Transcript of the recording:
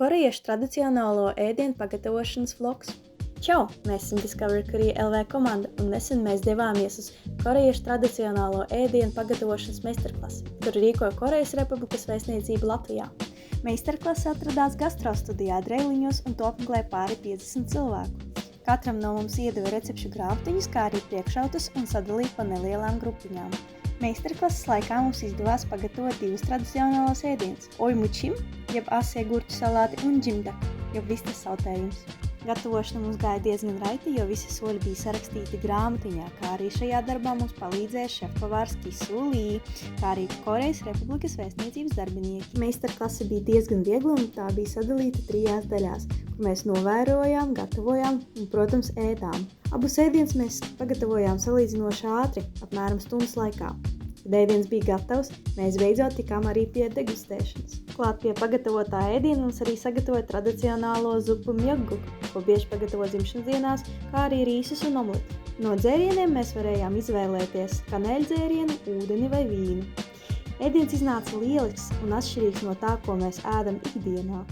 korejiešu tradicionālo ēdienu pagatavošanas vlogs. Čau! Mēs esam Discovery Korea LV komanda un nesen mēs devāmies uz korejiešu tradicionālo ēdienu pagatavošanas meistarklasi, kuru rīkoja Korejas Republikas vēstniecība Latvijā. Meistarklase atradās gastrostudijā Dreiliņos un to apmeklēja pāri 50 cilvēku. Katram no mums iedeva recepšu grāmatiņas, kā arī priekšautus un sadalīja pa nelielām grupiņām. Meistarklases laikā mums izdevās pagatavot divus tradicionālos ēdienus – oimučim, jeb asie gurķu salāti, un džimdak, jeb vistas sautējums. Gatavošana mums gāja diezgan raiti, jo visi soļi bija sarakstīti grāmatiņā, kā arī šajā darbā mums palīdzēja šefpavārs Kisu Lee, kā arī Korejas Republikas vēstniecības darbinieki. Meistarklase bija diezgan viegla un tā bija sadalīta 3 daļās, kur mēs novērojām, gatavojām un, protams, ēdām. Abus ēdienus mēs pagatavojām salīdzinoši ātri, apmēram stundas laikā. Kad ēdiens bija gatavs, mēs beidzot tikām arī pie degustēšanas. Klāt pie pagatavotā ēdiena mums arī sagatavoja tradicionālo zupu mjoguk, ko bieži pagatavo dzimšanas dienās, kā arī rīsus un omleti. No dzērieniem mēs varējām izvēlēties kanēļdzērienu, ūdeni vai vīnu. Ēdiens iznāca lielisks un atšķirīgs no tā, ko mēs ēdam ikdienā.